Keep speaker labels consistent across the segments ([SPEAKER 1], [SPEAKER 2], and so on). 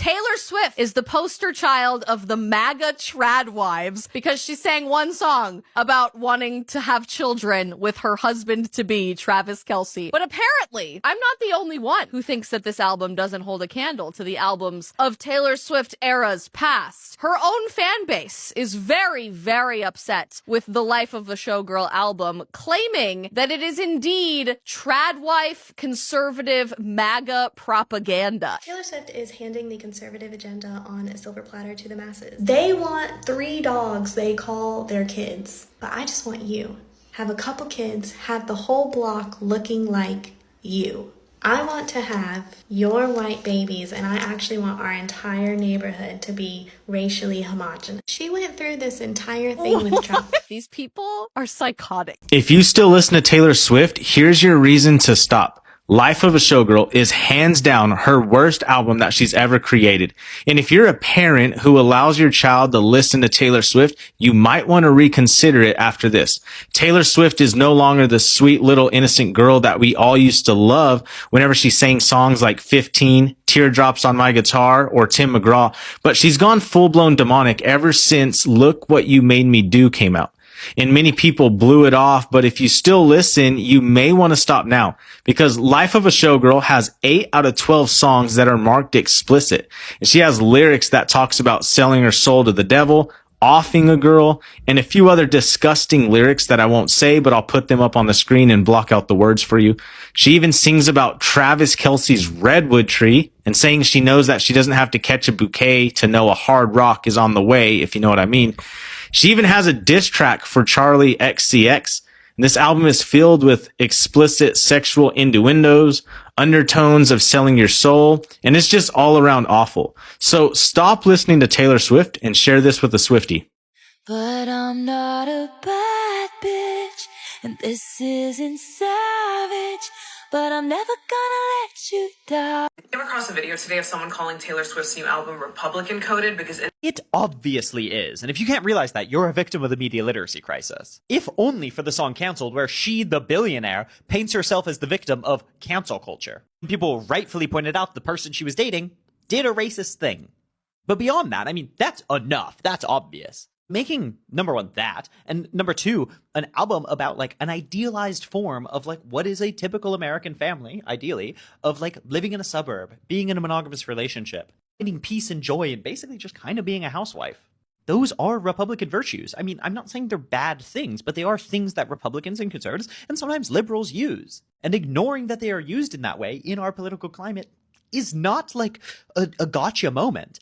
[SPEAKER 1] Taylor Swift is the poster child of the MAGA trad wives because she sang one song about wanting to have children with her husband-to-be, Travis Kelce. But apparently, I'm not the only one who thinks that this album doesn't hold a candle to the albums of Taylor Swift eras past. Her own fan base is very, very upset with the Life of a Showgirl album, claiming that it is indeed trad wife, conservative, MAGA propaganda.
[SPEAKER 2] Taylor Swift is handing the conservative agenda on a silver platter to the masses. They want 3 dogs they call their kids, but I just want you. Have a couple kids, have the whole block looking like you. I want to have your white babies, and I actually want our entire neighborhood to be racially homogenous. She went through this entire thing with Trump.
[SPEAKER 1] These people are psychotic.
[SPEAKER 3] If you still listen to Taylor Swift, here's your reason to stop. Life of a Showgirl is hands down her worst album that she's ever created. And if you're a parent who allows your child to listen to Taylor Swift, you might want to reconsider it after this. Taylor Swift is no longer the sweet little innocent girl that we all used to love whenever she sang songs like 15, Teardrops on My Guitar, or Tim McGraw, but she's gone full-blown demonic ever since Look What You Made Me Do came out. And many people blew it off, but if you still listen, you may want to stop now because Life of a Showgirl has 8 out of 12 songs that are marked explicit. And she has lyrics that talks about selling her soul to the devil, offing a girl, and a few other disgusting lyrics that I won't say, but I'll put them up on the screen and block out the words for you. She even sings about Travis Kelce's redwood tree and saying she knows that she doesn't have to catch a bouquet to know a hard rock is on the way, if you know what I mean. She even has a diss track for Charlie XCX. And this album is filled with explicit sexual innuendos, undertones of selling your soul, and it's just all around awful. So stop listening to Taylor Swift and share this with a Swiftie.
[SPEAKER 4] But I'm not a bad bitch, and this isn't savage, but I'm never gonna let you die.
[SPEAKER 5] I came across a video today of someone calling Taylor Swift's new album Republican coded because
[SPEAKER 6] it obviously is, and if you can't realize that, you're a victim of the media literacy crisis. If only for the song Cancelled, where she, the billionaire, paints herself as the victim of cancel culture. People rightfully pointed out the person she was dating did a racist thing. But beyond that, I mean, that's enough. That's obvious. Making, number one, that, and number two, an album about, like, an idealized form of, like, what is a typical American family, ideally, of, like, living in a suburb, being in a monogamous relationship, finding peace and joy, and basically just kind of being a housewife. Those are Republican virtues. I mean, I'm not saying they're bad things, but they are things that Republicans and conservatives, and sometimes liberals, use. And ignoring that they are used in that way in our political climate is not, like, a gotcha moment.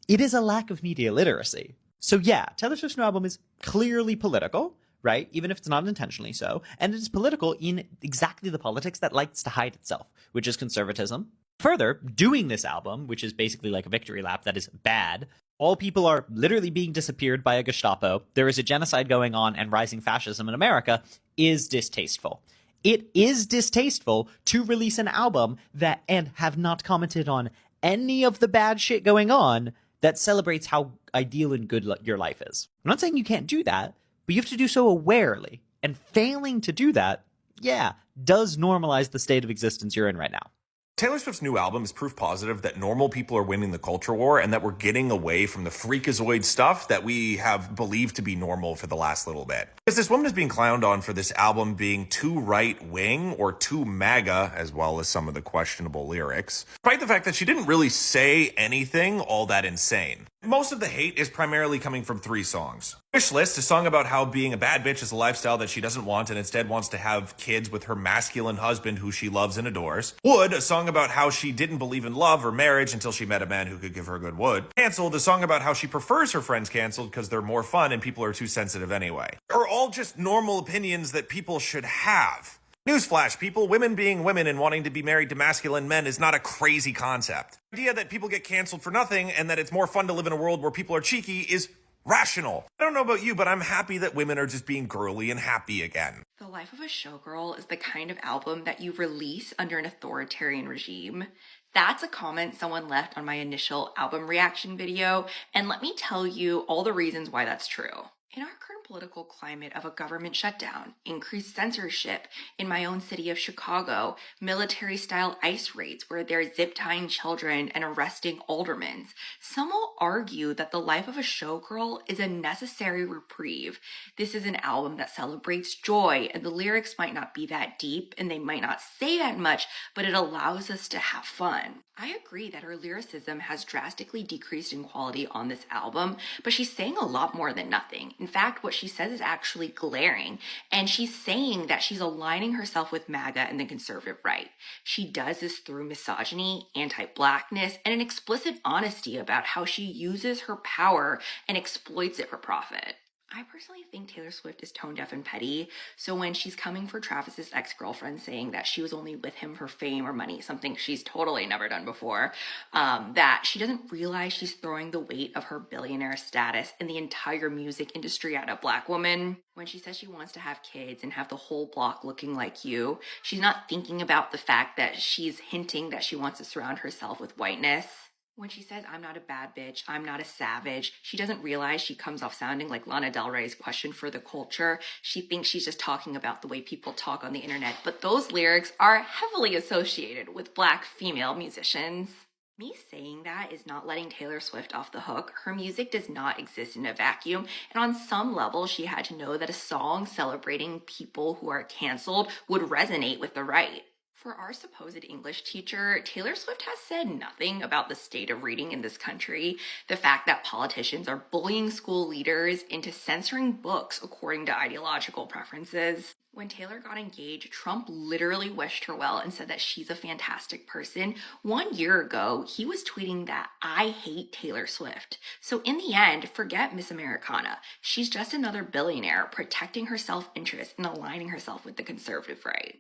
[SPEAKER 6] It is a lack of media literacy. So yeah, Taylor Swift's new album is clearly political, right? Even if it's not intentionally so. And it is political in exactly the politics that likes to hide itself, which is conservatism. Further, doing this album, which is basically like a victory lap that is bad, all people are literally being disappeared by a Gestapo, there is a genocide going on and rising fascism in America, is distasteful. It is distasteful to release an album that, and have not commented on any of the bad shit going on, that celebrates how ideal and good your life is. I'm not saying you can't do that, but you have to do so awarely. And failing to do that, yeah, does normalize the state of existence you're in right now.
[SPEAKER 7] Taylor Swift's new album is proof positive that normal people are winning the culture war and that we're getting away from the freakazoid stuff that we have believed to be normal for the last little bit. Because this woman is being clowned on for this album being too right-wing or too MAGA, as well as some of the questionable lyrics, despite the fact that she didn't really say anything all that insane. Most of the hate is primarily coming from 3 songs. Wishlist, a song about how being a bad bitch is a lifestyle that she doesn't want and instead wants to have kids with her masculine husband who she loves and adores. Wood, a song about how she didn't believe in love or marriage until she met a man who could give her good wood. Canceled, a song about how she prefers her friends canceled because they're more fun and people are too sensitive anyway. Are all just normal opinions that people should have. Newsflash, people, women being women and wanting to be married to masculine men is not a crazy concept. The idea that people get canceled for nothing and that it's more fun to live in a world where people are cheeky is rational. I don't know about you, but I'm happy that women are just being girly and happy again.
[SPEAKER 8] The Life of a Showgirl is the kind of album that you release under an authoritarian regime. That's a comment someone left on my initial album reaction video, and let me tell you all the reasons why that's true. In our current political climate of a government shutdown, increased censorship, in my own city of Chicago, military-style ICE raids where they're zip-tying children and arresting aldermen, some will argue that the life of a showgirl is a necessary reprieve. This is an album that celebrates joy, and the lyrics might not be that deep, and they might not say that much, but it allows us to have fun. I agree that her lyricism has drastically decreased in quality on this album, but she's saying a lot more than nothing. In fact, what she says is actually glaring, and she's saying that she's aligning herself with MAGA and the conservative right. She does this through misogyny, anti-blackness, and an explicit honesty about how she uses her power and exploits it for profit. I personally think Taylor Swift is tone deaf and petty, so when she's coming for Travis's ex-girlfriend saying that she was only with him for fame or money, something she's totally never done before, that she doesn't realize she's throwing the weight of her billionaire status and the entire music industry at a black woman. When she says she wants to have kids and have the whole block looking like you, she's not thinking about the fact that she's hinting that she wants to surround herself with whiteness. When she says, I'm not a bad bitch, I'm not a savage, she doesn't realize she comes off sounding like Lana Del Rey's Question for the Culture. She thinks she's just talking about the way people talk on the internet, but those lyrics are heavily associated with black female musicians. Me saying that is not letting Taylor Swift off the hook. Her music does not exist in a vacuum, and on some level, she had to know that a song celebrating people who are canceled would resonate with the right. For our supposed English teacher, Taylor Swift has said nothing about the state of reading in this country, the fact that politicians are bullying school leaders into censoring books according to ideological preferences. When Taylor got engaged, Trump literally wished her well and said that she's a fantastic person. 1 year ago, he was tweeting that I hate Taylor Swift. So in the end, forget Miss Americana. She's just another billionaire protecting her self-interest and aligning herself with the conservative right.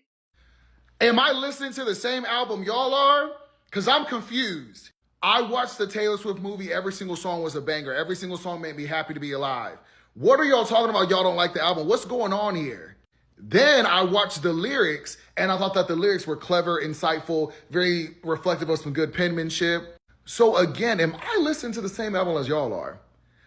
[SPEAKER 9] Am I listening to the same album y'all are? Because I'm confused. I watched the Taylor Swift movie. Every single song was a banger. Every single song made me happy to be alive. What are y'all talking about? Y'all don't like the album. What's going on here? Then I watched the lyrics, and I thought that the lyrics were clever, insightful, very reflective of some good penmanship. So again, am I listening to the same album as y'all are?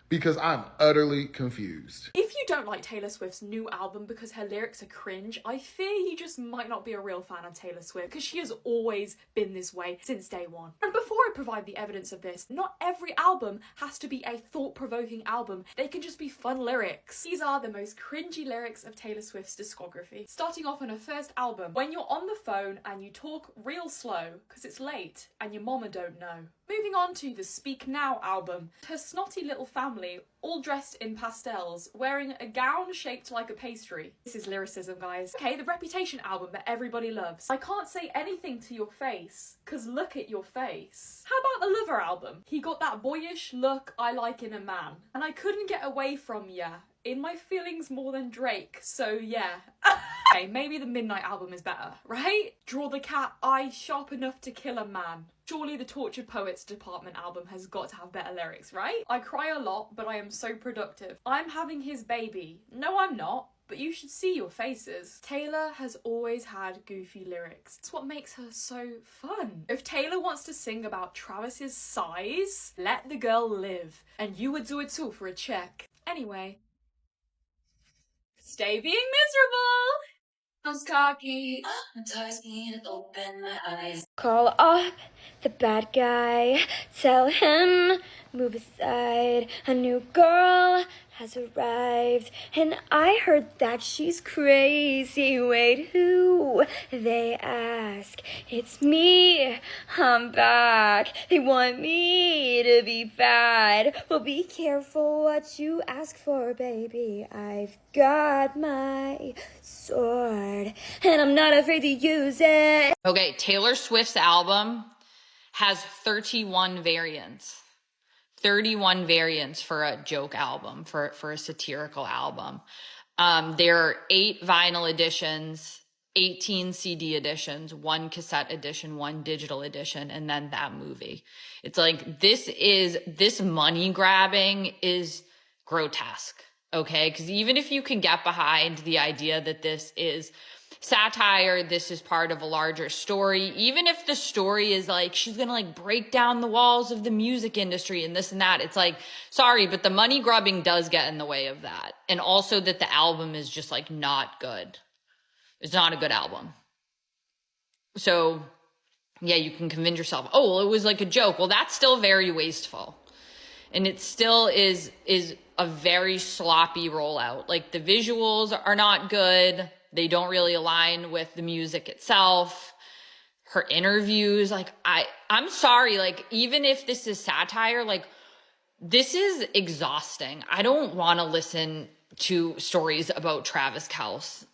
[SPEAKER 9] Because I'm utterly confused.
[SPEAKER 10] If you don't like Taylor Swift's new album because her lyrics are cringe, I fear you just might not be a real fan of Taylor Swift, because she has always been this way since day one. And before I provide the evidence of this, not every album has to be a thought-provoking album. They can just be fun lyrics. These are the most cringy lyrics of Taylor Swift's discography. Starting off on her first album, when you're on the phone and you talk real slow because it's late and your mama don't know. Moving on to the Speak Now album, her snotty little family, all dressed in pastels, wearing a gown shaped like a pastry. This is lyricism, guys. Okay, the Reputation album that everybody loves. I can't say anything to your face, cause look at your face. How about the Lover album? He got that boyish look I like in a man, and I couldn't get away from ya. In my feelings more than Drake, so yeah. Okay, maybe the Midnight album is better, right? Draw the cat eye sharp enough to kill a man. Surely the Tortured Poets Department album has got to have better lyrics, right? I cry a lot, but I am so productive. I'm having his baby. No, I'm not. But you should see your faces. Taylor has always had goofy lyrics. It's what makes her so fun. If Taylor wants to sing about Travis's size, let the girl live. And you would do it too for a check. Anyway. Stay being miserable!
[SPEAKER 4] I was cocky, I'm tired to open my eyes.
[SPEAKER 11] Call up the bad guy, tell him, move aside, a new girl has arrived, and I heard that she's crazy. Wait, who? They ask. It's me, I'm back. They want me to be bad. Well, be careful what you ask for, baby. I've got my sword, and I'm not afraid to use it.
[SPEAKER 12] Okay, Taylor Swift's album has 31 variants. 31 variants for a joke album, for a satirical album. There are 8 vinyl editions, 18 CD editions, 1 cassette edition, 1 digital edition, and then that movie. It's like, this money grabbing is grotesque, okay? Because even if you can get behind the idea that this is satire. This is part of a larger story. Even if the story is like, she's going to like break down the walls of the music industry and this and that. It's like, sorry, but the money grubbing does get in the way of that. And also that the album is just like not good. It's not a good album. So yeah, you can convince yourself, oh, well, it was like a joke. Well, that's still very wasteful. And it still is a very sloppy rollout. Like the visuals are not good. They don't really align with the music itself. Her interviews, like I'm sorry, like even if this is satire, like this is exhausting. I don't want to listen to stories about Travis Kelce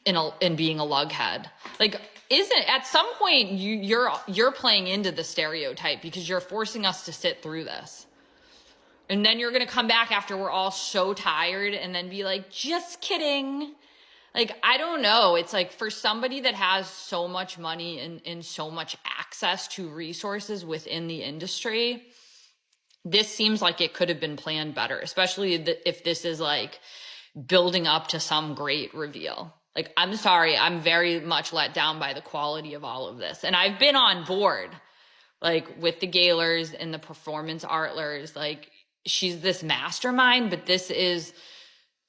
[SPEAKER 12] in being a lughead. Like, isn't at some point you're playing into the stereotype because you're forcing us to sit through this. And then you're going to come back after we're all so tired and then be like, just kidding. Like, I don't know. It's like for somebody that has so much money and so much access to resources within the industry, this seems like it could have been planned better, especially if this is like building up to some great reveal. Like, I'm sorry, I'm very much let down by the quality of all of this. And I've been on board, like, with the Gaylors and the performance artlers. Like, she's this mastermind, but this is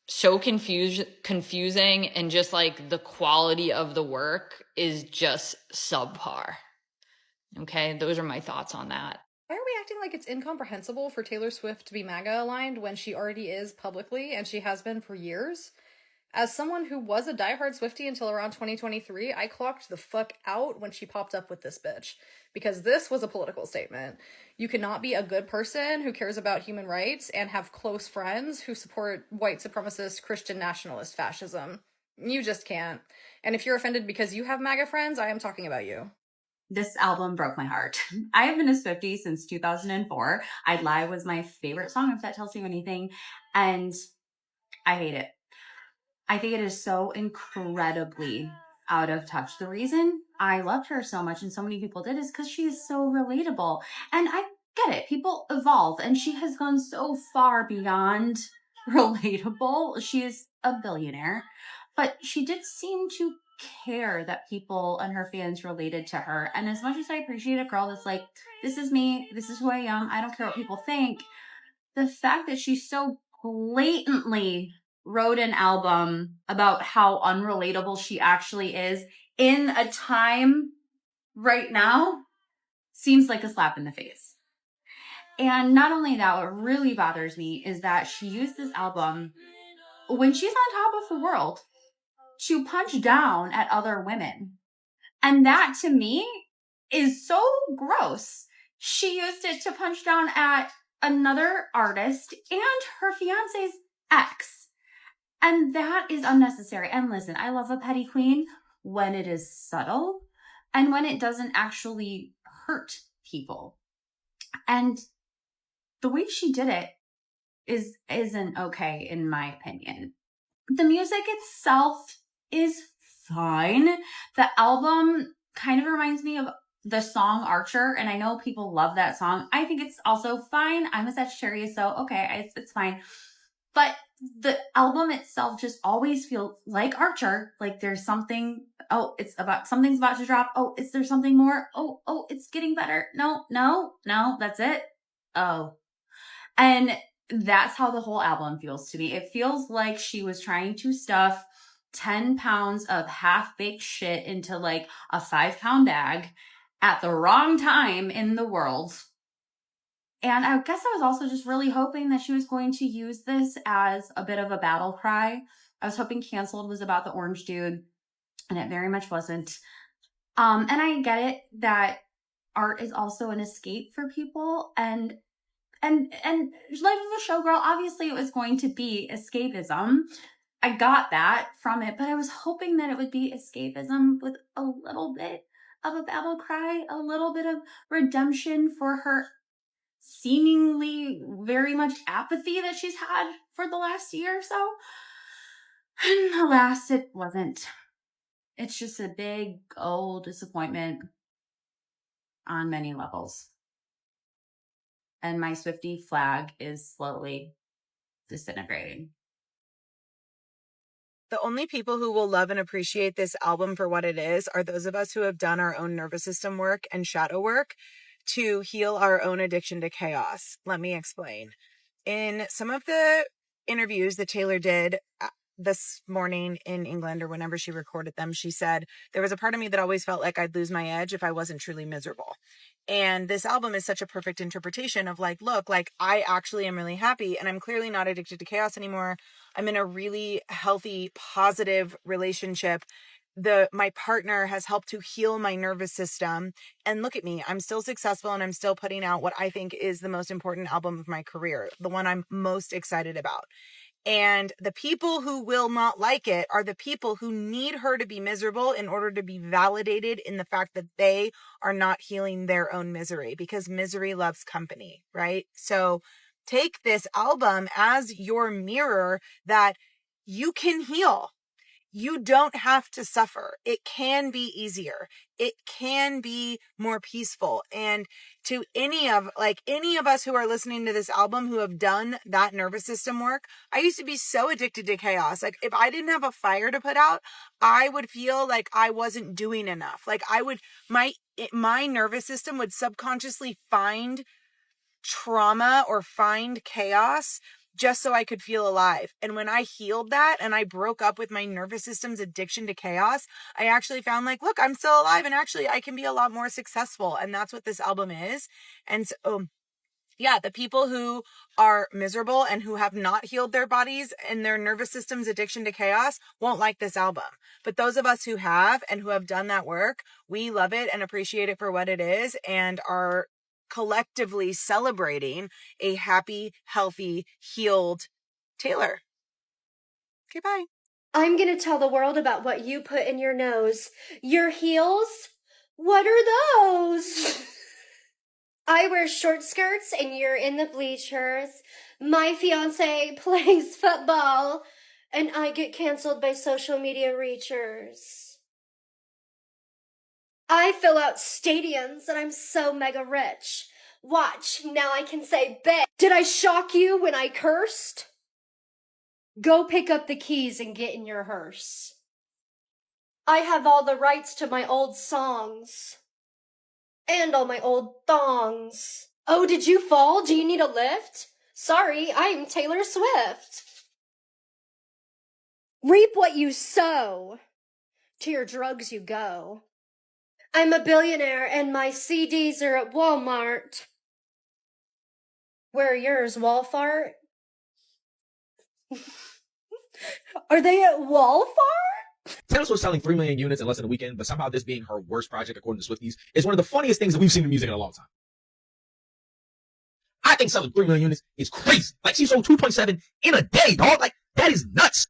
[SPEAKER 12] so confusing, and just, like, the quality of the work is just subpar. Okay, those are my thoughts on that.
[SPEAKER 13] Why are we acting like it's incomprehensible for Taylor Swift to be MAGA aligned when she already is publicly, and she has been for years? As someone who was a diehard Swiftie until around 2023, I clocked the fuck out when she popped up with this bitch. Because this was a political statement. You cannot be a good person who cares about human rights and have close friends who support white supremacist Christian nationalist fascism. You just can't. And if you're offended because you have MAGA friends, I am talking about you.
[SPEAKER 14] This album broke my heart. I have been a Swiftie since 2004. I'd Lie was my favorite song, if that tells you anything. And I hate it. I think it is so incredibly out of touch. The reason I loved her so much and so many people did is because she is so relatable. And I get it. People evolve, and she has gone so far beyond relatable. She is a billionaire, but she did seem to care that people and her fans related to her. And as much as I appreciate a girl that's like, this is me, this is who I am, I don't care what people think, the fact that she so blatantly wrote an album about how unrelatable she actually is in a time right now seems like a slap in the face. And not only that, what really bothers me is that she used this album when she's on top of the world to punch down at other women. And that to me is so gross. She used it to punch down at another artist and her fiance's ex. And that is unnecessary. And listen, I love a petty queen when it is subtle and when it doesn't actually hurt people. And the way she did it isn't okay, in my opinion. The music itself is fine. The album kind of reminds me of the song Archer, and I know people love that song. I think it's also fine. I'm a Sagittarius, so okay, it's fine. But the album itself just always feels like Archer. Like there's something, something's about to drop. Oh, is there something more? Oh, it's getting better. No, that's it. Oh. And that's how the whole album feels to me. It feels like she was trying to stuff 10 pounds of half-baked shit into like a 5-pound bag at the wrong time in the world. And I guess I was also just really hoping that she was going to use this as a bit of a battle cry. I was hoping Canceled was about the orange dude, and it very much wasn't. And I get it that art is also an escape for people, and Life of a Showgirl, obviously it was going to be escapism. I got that from it, but I was hoping that it would be escapism with a little bit of a battle cry, a little bit of redemption for her seemingly very much apathy that she's had for the last year or so. And alas, it wasn't. It's just a big old disappointment on many levels. And my Swiftie flag is slowly disintegrating.
[SPEAKER 15] The only people who will love and appreciate this album for what it is are those of us who have done our own nervous system work and shadow work to heal our own addiction to chaos. Let me explain. In some of the interviews that Taylor did this morning in England or whenever she recorded them, she said, there was a part of me that always felt like I'd lose my edge if I wasn't truly miserable. And this album is such a perfect interpretation of like, look, like I actually am really happy and I'm clearly not addicted to chaos anymore. I'm in a really healthy, positive relationship. My partner has helped to heal my nervous system. And look at me, I'm still successful and I'm still putting out what I think is the most important album of my career, the one I'm most excited about. And the people who will not like it are the people who need her to be miserable in order to be validated in the fact that they are not healing their own misery, because misery loves company, right? So take this album as your mirror that you can heal. You don't have to suffer. It can be easier. It can be more peaceful. And to any of us who are listening to this album who have done that nervous system work, I used to be so addicted to chaos. Like if I didn't have a fire to put out, I would feel like I wasn't doing enough. Like my nervous system would subconsciously find trauma or find chaos just so I could feel alive. And when I healed that and I broke up with my nervous system's addiction to chaos, I actually found like, look, I'm still alive and actually I can be a lot more successful. And that's what this album is. And so, yeah, the people who are miserable and who have not healed their bodies and their nervous system's addiction to chaos won't like this album. But those of us who have and who have done that work, we love it and appreciate it for what it is and are collectively celebrating a happy, healthy, healed Taylor. Okay, bye.
[SPEAKER 11] I'm gonna tell the world about what you put in your nose. Your heels? What are those? I wear short skirts and you're in the bleachers. My fiance plays football and I get canceled by social media reachers. I fill out stadiums and I'm so mega rich. Watch, now I can say bitch. Did I shock you when I cursed? Go pick up the keys and get in your hearse. I have all the rights to my old songs. And all my old thongs. Oh, did you fall? Do you need a lift? Sorry, I'm Taylor Swift. Reap what you sow. To your drugs you go. I'm a billionaire and my CDs are at Walmart. Where are yours, Walfart? Are they at Walfart?
[SPEAKER 16] Taylor Swift selling 3 million units in less than a weekend, but somehow this being her worst project according to Swifties is one of the funniest things that we've seen in music in a long time. I think selling 3 million units is crazy. Like she sold 2.7 in a day, dog. Like that is nuts.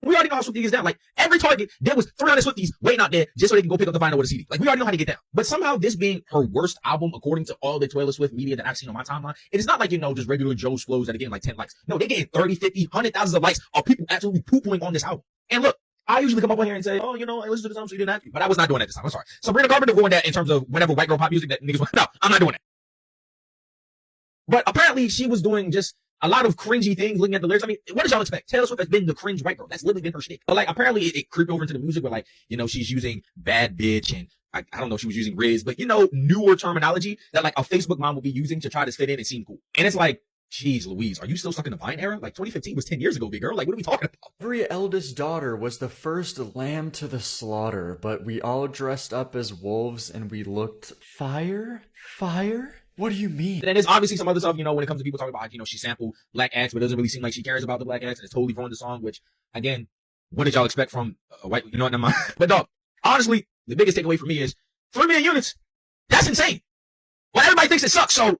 [SPEAKER 16] We already know how Swifties gets down. Like every Target, there was 300 Swifties waiting out there just so they can go pick up the vinyl with a CD. Like we already know how to get down. But somehow this being her worst album, according to all the Taylor Swift media that I've seen on my timeline, it is not like, just regular Joe Schmoes that are getting like 10 likes. No, they're getting 30, 50, 100,000 of likes of people absolutely poo-pooing on this album. And look, I usually come up on here and say, oh, I listen to this album so you didn't have to. But I was not doing that this time. I'm sorry. Sabrina Carpenter going that in terms of whenever white girl pop music that niggas want. No, I'm not doing that. But apparently she was doing just a lot of cringy things looking at the lyrics. I mean, what did y'all expect? Taylor Swift has been the cringe white girl. That's literally been her shtick. But like, apparently it creeped over into the music where like, she's using bad bitch and I don't know if she was using Riz, but newer terminology that like a Facebook mom would be using to try to fit in and seem cool. And it's like, geez Louise, are you still stuck in the Vine era? Like 2015 was 10 years ago, big girl. Like, what are we talking about?
[SPEAKER 17] Every eldest daughter was the first lamb to the slaughter, but we all dressed up as wolves and we looked fire? What do you mean?
[SPEAKER 16] And there's obviously some other stuff, when it comes to people talking about, she sampled black acts, but it doesn't really seem like she cares about the black acts and it's totally ruined the song, which, again, what did y'all expect from a white, never mind. But dog, honestly, the biggest takeaway for me is 3 million units. That's insane. Well, everybody thinks it sucks, so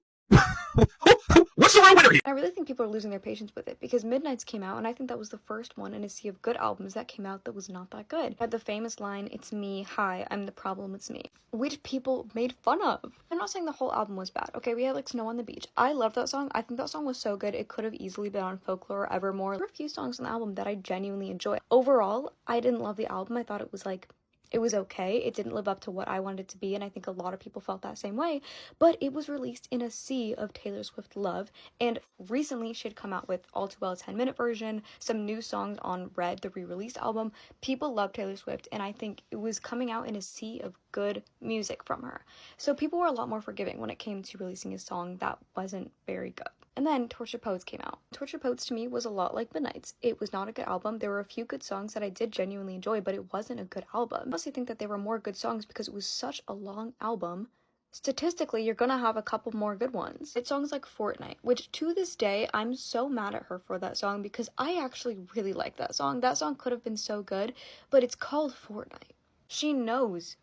[SPEAKER 16] what's the real winner here?
[SPEAKER 18] I really think people are losing their patience with it because Midnight's came out and I think that was the first one in a sea of good albums that came out that was not that good. Had the famous line, "It's me, hi, I'm the problem, it's me," which people made fun of. I'm not saying the whole album was bad. Okay, we had like Snow on the Beach. I love that song. I think that song was so good. It could have easily been on Folklore or Evermore. There were a few songs on the album that I genuinely enjoy. Overall, I didn't love the album. I thought it was like It was okay. It didn't live up to what I wanted it to be, and I think a lot of people felt that same way, but it was released in a sea of Taylor Swift love, and recently she had come out with All Too Well, a 10-minute version, some new songs on Red, the re-released album. People love Taylor Swift, and I think it was coming out in a sea of good music from her. So people were a lot more forgiving when it came to releasing a song that wasn't very good. And then Tortured Poets came out. Tortured Poets to me was a lot like Midnight's. It was not a good album. There were a few good songs that I did genuinely enjoy, but it wasn't a good album. I also think that there were more good songs because it was such a long album. Statistically, you're gonna have a couple more good ones. It's songs like Fortnite, which to this day, I'm so mad at her for that song because I actually really like that song. That song could have been so good, but it's called Fortnite. She knows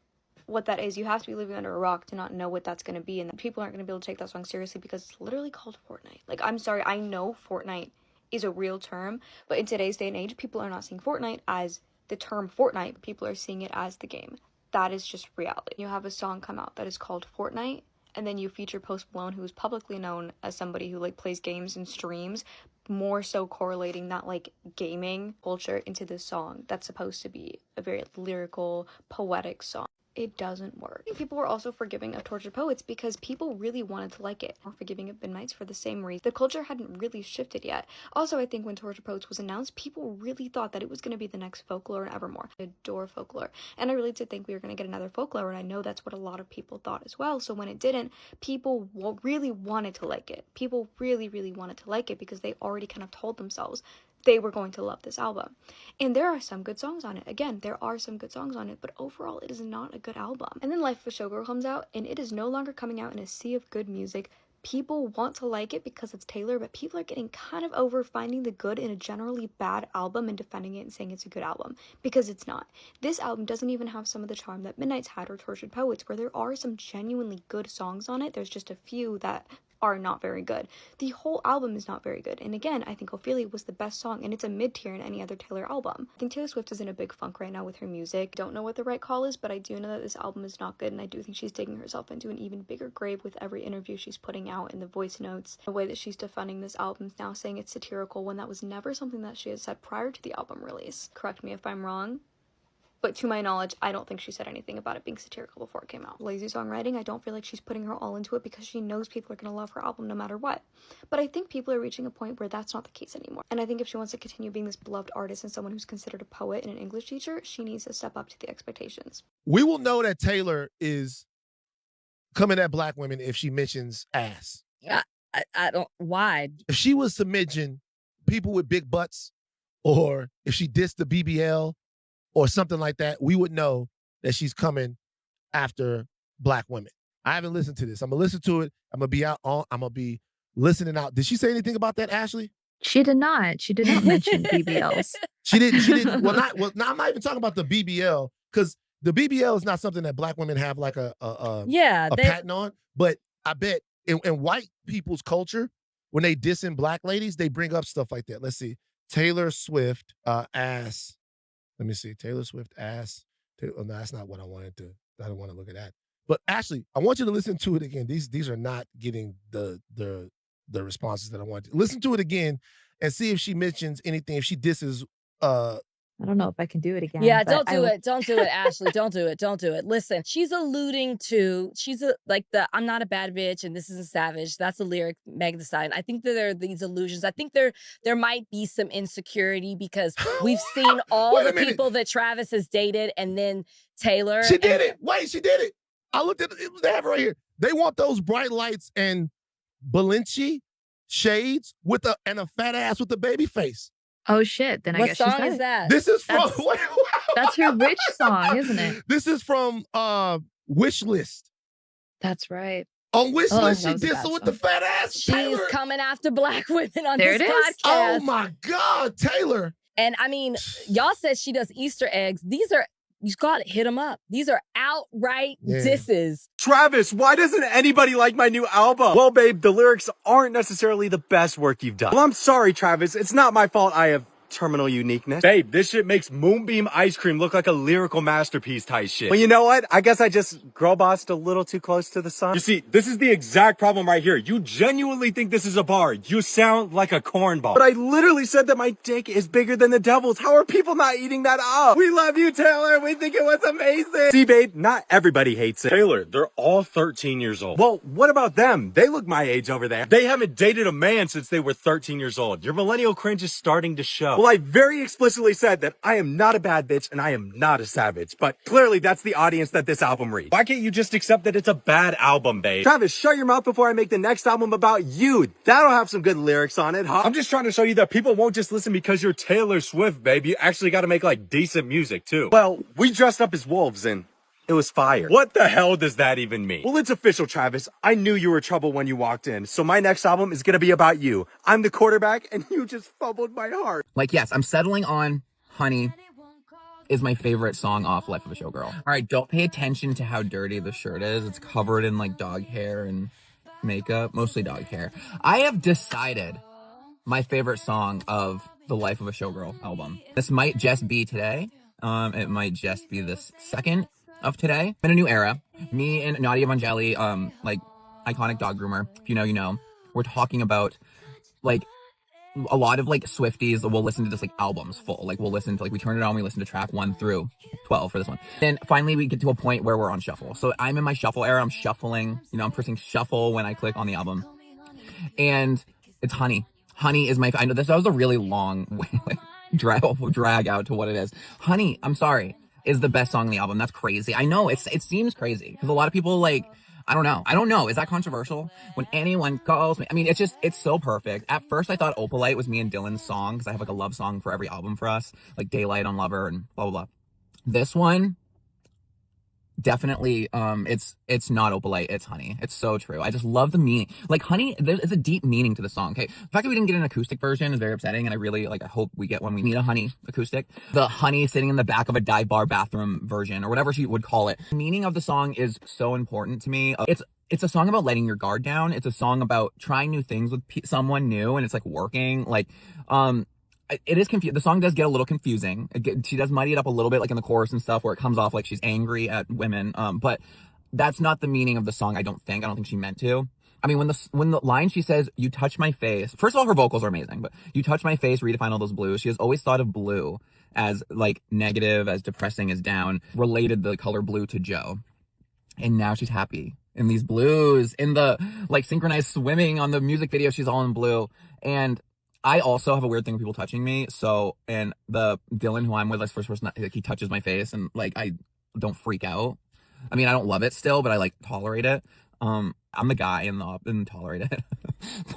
[SPEAKER 18] what that is. You have to be living under a rock to not know what that's going to be, and people aren't going to be able to take that song seriously because it's literally called Fortnite. Like, I'm sorry, I know Fortnite is a real term, but in today's day and age, people are not seeing Fortnite as the term Fortnite, people are seeing it as the game. That is just reality. You have a song come out that is called Fortnite, and then you feature Post Malone, who is publicly known as somebody who, like, plays games and streams, more so correlating that, like, gaming culture into this song that's supposed to be a very lyrical, poetic song. It doesn't work. I think people were also forgiving of Tortured Poets because people really wanted to like it. Or forgiving of Midnight's for the same reason. The culture hadn't really shifted yet. Also, I think when Tortured Poets was announced, people really thought that it was going to be the next Folklore and Evermore. I adore Folklore. And I really did think we were going to get another Folklore, and I know that's what a lot of people thought as well. So when it didn't, people really wanted to like it. People really, really wanted to like it because they already kind of told themselves they were going to love this album. And there are some good songs on it. Again, there are some good songs on it, but overall it is not a good album. And then Life of a Showgirl comes out, and it is no longer coming out in a sea of good music. People want to like it because it's Taylor, but people are getting kind of over finding the good in a generally bad album and defending it and saying it's a good album, because it's not. This album doesn't even have some of the charm that Midnight's had or Tortured Poets, where there are some genuinely good songs on it. There's just a few that are not very good. The whole album is not very good. And again, I think Ophelia was the best song, and it's a mid-tier in any other Taylor album. I think Taylor Swift is in a big funk right now with her music. Don't know what the right call is, but I do know that this album is not good, and I do think she's digging herself into an even bigger grave with every interview she's putting out in the voice notes. The way that she's defending this album is now saying it's satirical when that was never something that she had said prior to the album release. Correct me if I'm wrong, but to my knowledge, I don't think she said anything about it being satirical before it came out. Lazy songwriting, I don't feel like she's putting her all into it because she knows people are going to love her album no matter what. But I think people are reaching a point where that's not the case anymore. And I think if she wants to continue being this beloved artist and someone who's considered a poet and an English teacher, she needs to step up to the expectations.
[SPEAKER 19] We will know that Taylor is coming at black women if she mentions ass.
[SPEAKER 20] I don't, why?
[SPEAKER 19] If she was to mention people with big butts, or if she dissed the BBL, or something like that, we would know that she's coming after black women. I haven't listened to this. I'm gonna listen to it. I'm gonna be listening out. Did she say anything about that, Ashley?
[SPEAKER 21] She did not. She did not mention BBLs.
[SPEAKER 19] She didn't. Well, now I'm not even talking about the BBL, because the BBL is not something that black women have like a patent on. But I bet in white people's culture, when they dissing black ladies, they bring up stuff like that. Let's see. Taylor Swift ass. Let me see. Taylor Swift ass. No, that's not what I wanted to. I don't want to look at that. But Ashley, I want you to listen to it again. These are not getting the responses that I want. Listen to it again and see if she mentions anything. If she disses.
[SPEAKER 21] I don't know if I can do it again.
[SPEAKER 20] Yeah, don't do it. Don't do it, Ashley. Don't do it. Don't do it. Listen, she's alluding to, I'm not a bad bitch and this isn't savage. That's a lyric, Megan Thee Stallion. I think that there are these illusions. I think there might be some insecurity because we've seen all the people that Travis has dated and then Taylor.
[SPEAKER 19] She did it. Wait, she did it. I looked at it. They have it right here. They want those bright lights and Balenci shades and a fat ass with a baby face.
[SPEAKER 21] Oh shit! Then I guess
[SPEAKER 20] what song is that?
[SPEAKER 19] This is from
[SPEAKER 21] that's her Rich song, isn't it?
[SPEAKER 19] This is from Wish List.
[SPEAKER 21] That's right.
[SPEAKER 19] On Wish List, she did so with the fat ass.
[SPEAKER 20] She's
[SPEAKER 19] Taylor.
[SPEAKER 20] coming after black women on
[SPEAKER 21] There
[SPEAKER 20] this
[SPEAKER 21] it is.
[SPEAKER 20] podcast.
[SPEAKER 19] Oh my God, Taylor!
[SPEAKER 20] And I mean, y'all said she does Easter eggs. You gotta hit them up. These are outright disses.
[SPEAKER 22] Travis, why doesn't anybody like my new album? Well, babe, the lyrics aren't necessarily the best work you've done. Well, I'm sorry, Travis. It's not my fault I have
[SPEAKER 1] terminal uniqueness. Babe, this shit makes Moonbeam ice cream look like a lyrical masterpiece type shit. Well, you know what? I guess I just girl bossed a little too close to the sun. You see, this is the exact problem right here. You genuinely think this is a bar. You sound like a cornball. But I literally said that my dick is bigger than the devil's. How are people not eating that up? We love you, Taylor. We think it was amazing. See, babe, not everybody hates it. Taylor, they're all 13 years old. Well, what about them? They look my age over there. They haven't dated a man since they were 13 years old. Your millennial cringe is starting to show. Well, I very explicitly said that I am not a bad bitch and I am not a savage, but clearly that's the audience that this album reads. Why can't you just accept that it's a bad album, babe? Travis, shut your mouth before I make the next album about you. That'll have some good lyrics on it, huh? I'm just trying to show you that people won't just listen because you're Taylor Swift, babe. You actually got to make like decent music too. Well, we dressed up as wolves and it was fire. What the hell does that even mean? Well, it's official, Travis. I knew you were trouble when you walked in. So my next album is going to be about you. I'm the quarterback and you just fumbled my heart.
[SPEAKER 2] Like, yes, I'm settling on Honey is my favorite song off Life of a Showgirl. All right, don't pay attention to how dirty the shirt is. It's covered in like dog hair and makeup, mostly dog hair. I have decided my favorite song of the Life of a Showgirl album. This might just be today. It might just be this second of today. In a new era, me and Nadia Vangeli, like iconic dog groomer, if you know, you know, we're talking about like a lot of like Swifties will listen to this like albums full. Like we'll listen to like we turn it on, we listen to track 1 through 12 for this one. Then finally we get to a point where we're on shuffle. So I'm in my shuffle era. I'm shuffling, you know, I'm pressing shuffle when I click on the album. And it's Honey. Honey is my, I know this, that was a really long way, like drag out to what it is. Honey, I'm sorry, is the best song on the album. That's crazy. I know it seems crazy because a lot of people like, I don't know. Is that controversial? When anyone calls me, I mean, it's so perfect. At first I thought Opalite was me and Dylan's song because I have like a love song for every album for us, like Daylight on Lover and blah, blah, blah. This one, definitely, it's not Opalite, it's Honey. It's so true. I just love the meaning. Like Honey, there's a deep meaning to the song, okay? The fact that we didn't get an acoustic version is very upsetting, and I really, like, I hope we get when we need a Honey acoustic. The Honey sitting in the back of a dive bar bathroom version, or whatever she would call it. The meaning of the song is so important to me. It's a song about letting your guard down. It's a song about trying new things with someone new, and it's, like, working. Like, it is confusing. The song does get a little confusing. She does muddy it up a little bit, like in the chorus and stuff, where it comes off like she's angry at women. But that's not the meaning of the song. I don't think she meant to. I mean, when the line she says, "You touch my face." First of all, her vocals are amazing, but "You touch my face, redefine all those blues." She has always thought of blue as like negative, as depressing, as down. Related the color blue to Joe, and now she's happy in these blues. In the like synchronized swimming on the music video, she's all in blue. And I also have a weird thing with people touching me. So, and the Dylan who I'm with, like first person, like, he touches my face and like, I don't freak out. I mean, I don't love it still, but I like tolerate it. I'm the guy and tolerate it.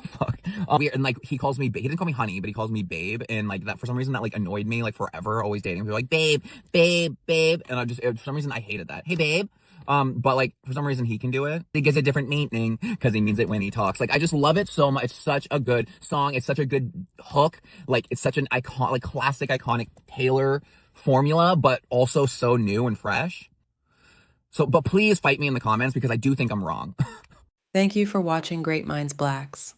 [SPEAKER 2] Fuck. And like, he calls me, he didn't call me honey, but he calls me babe. And like that, for some reason that like annoyed me, like forever, always dating people like babe, babe, babe. And I just, for some reason I hated that. Hey babe. But like for some reason he can do it. He gives a different meaning because he means it when he talks. Like I just love it so much. It's such a good song. It's such a good hook. Like it's such an icon, like classic, iconic Taylor formula, but also so new and fresh. So, but please fight me in the comments because I do think I'm wrong.
[SPEAKER 23] Thank you for watching Great Minds Blacks.